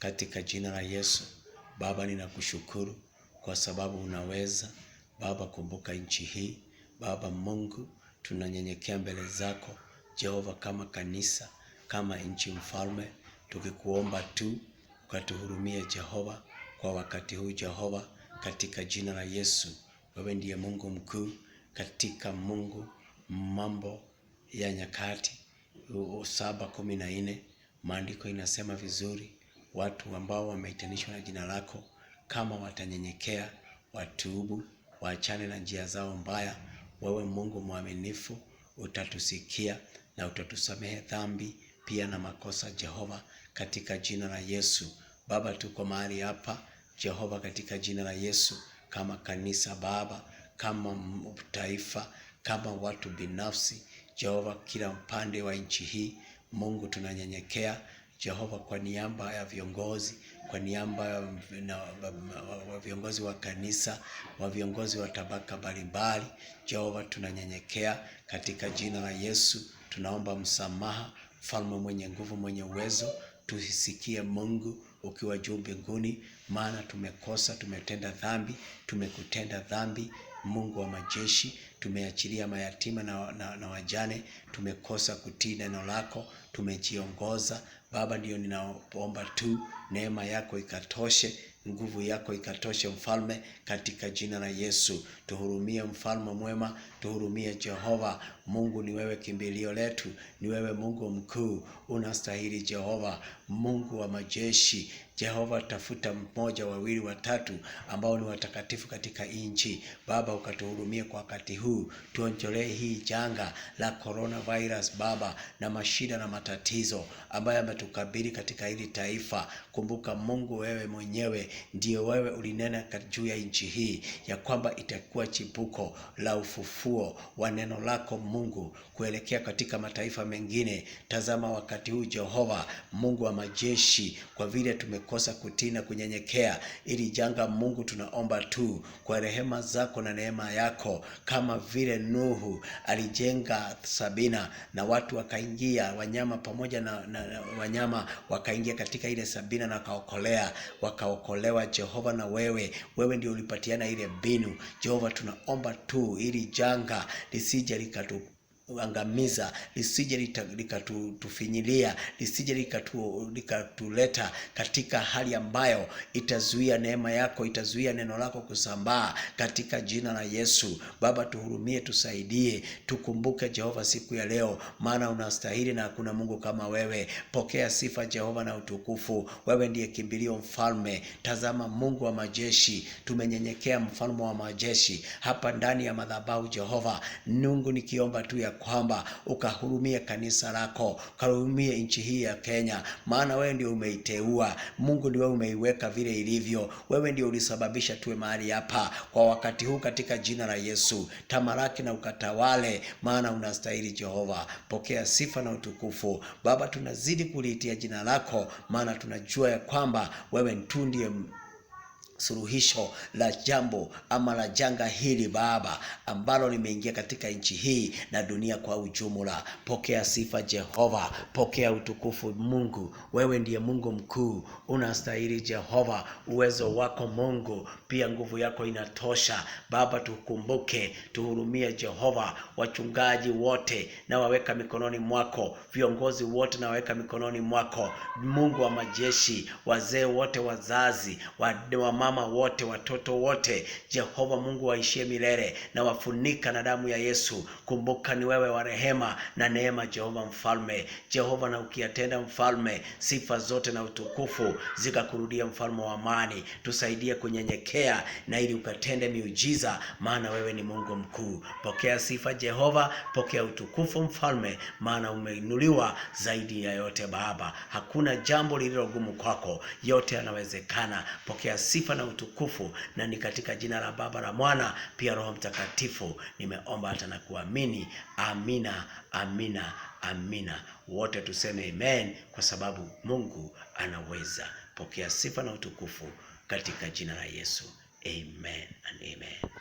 katika jina la Yesu. Baba, ninakushukuru kwa sababu unaweza. Baba, kumbuka nchi hii. Baba Mungu, tunanyenyekea mbele zako Jehova, kama kanisa, kama nchi Mfalme, tukikuomba tu ukatuhurumie Jehova kwa wakati huu Jehova, katika jina la Yesu. Wewe ndiye Mungu mkuu, katika Mungu Mambo ya Nyakati 7:14 maandiko inasema vizuri, watu ambao wameitanishwa na jina lako, kama watanyenyekea, watubu, waachane na njia zao mbaya, wewe Mungu mwaminifu utatusikia na utatusamehe dhambi pia na makosa Jehova, katika jina la Yesu. Baba, tuko mahali hapa Jehova, katika jina la Yesu, kama kanisa Baba, kama taifa, kama watu binafsi Jehova, kila upande wa nchi hii Mungu, tunanyenyekea Jehova kwa niaba ya viongozi, kwa niaba ya viongozi wa kanisa, wa viongozi wa tabaka mbalimbali Jehova, tunanyenyekea katika jina la Yesu. Tunaomba msamaha, Mfalme mwenye nguvu, mwenye uwezo, tuhisikie Mungu ukiwa juu mbinguni, maana tumekosa, tumetenda dhambi, tumekutenda dhambi Mungu wa majeshi, tumeachilia mayatima na wajane, tumekosa kutii neno lako, tumejiongoza Baba. Ndio ninaomba tu neema yako ikatoshe, nguvu yako ikatoshe Mfalme, katika jina la Yesu. Tuhurumie Mfalme mwema, tuhurumie Jehova. Mungu, ni wewe kimbilio letu, ni wewe Mungu mkuu, unastahili Jehova, Mungu wa majeshi Jehova. Tafuta mmoja, wawili, watatu ambao ni watakatifu katika nchi Baba, ukatuhurumie kwa wakati huu. Tuonjolee hii janga la coronavirus Baba, na mashida na matatizo ambayo yametukabili katika hili taifa. Kumbuka Mungu, wewe mwenyewe ndio wewe ulinena juu ya nchi hii ya kwamba itakuwa chipuko la ufufuo wa neno lako Mungu kuelekea katika mataifa mengine. Tazama wakati huu Jehova Mungu wa majeshi, kwa vile tumekosa kutii na kunyenyekea ili janga Mungu, tunaomba tu kwa rehema zako na neema yako, kama vile Nuhu alijenga Sabina na watu wakaingia, wanyama pamoja na wanyama wakaingia katika ile Sabina na wakaokolewa Jehova. Na wewe ndio ulipatiana ile mbinu Jehova. Tunaomba tu ili janga lisije likatuangamiza, lisije likatufinyilia, lisije likatuleta katika hali ambayo itazuia neema yako, itazuia neno lako kusambaa, katika jina la Yesu. Baba, tuhurumie, tusaidie, tukumbuke Jehova siku ya leo, maana unastahili na hakuna Mungu kama wewe. Pokea sifa Jehova na utukufu, wewe ndiye kimbilio Mfalme. Tazama Mungu wa majeshi, tumenyenyekea Mfalme wa majeshi hapa ndani ya madhabahu Jehova. Mungu, nikiomba tu ya kwamba ukahurumie kanisa lako, ukahurumie nchi hii ya Kenya, maana wewe ndio umeiteua Mungu, ndio wewe umeiweka vile ilivyo. Wewe ndio ulisababisha tuwe mahali hapa kwa wakati huu, katika jina la Yesu. Tamalaki na ukatawale, maana unastahili Jehova. Pokea sifa na utukufu Baba, tunazidi kuliitia jina lako, maana tunajua ya kwamba wewe tu ndiye suluhisho la jambo ama la janga hili Baba, ambalo limeingia katika nchi hii na dunia kwa ujumla. Pokea sifa Jehova, pokea utukufu Mungu. Wewe ndiye Mungu mkuu, unastahili Jehova. Uwezo wako Mungu, pia nguvu yako inatosha Baba. Tukumbuke, tuhurumie Jehova. Wachungaji wote na waweka mikononi mwako, viongozi wote na waweka mikononi mwako Mungu wa majeshi, wazee wote, wazazi, mama wote, watoto wote Jehova Mungu waishie milele, na wafunika na damu ya Yesu. Kumbuka ni wewe wa rehema na neema Jehova Mfalme. Jehova, na ukiyatenda Mfalme, sifa zote na utukufu zikakurudia Mfalme wa amani. Tusaidie kunyenyekea na ili ukatende miujiza, maana wewe ni Mungu mkuu. Pokea sifa Jehova, pokea utukufu Mfalme, maana umeinuliwa zaidi ya yote Baba. Hakuna jambo lililogumu kwako, yote yanawezekana. Pokea sifa na utukufu, na ni katika jina la Baba, la Mwana, pia Roho Mtakatifu nimeomba hata na kuamini. Amina, amina, amina. Wote tuseme amen, kwa sababu Mungu anaweza. Pokea sifa na utukufu katika jina la Yesu. Amen and amen.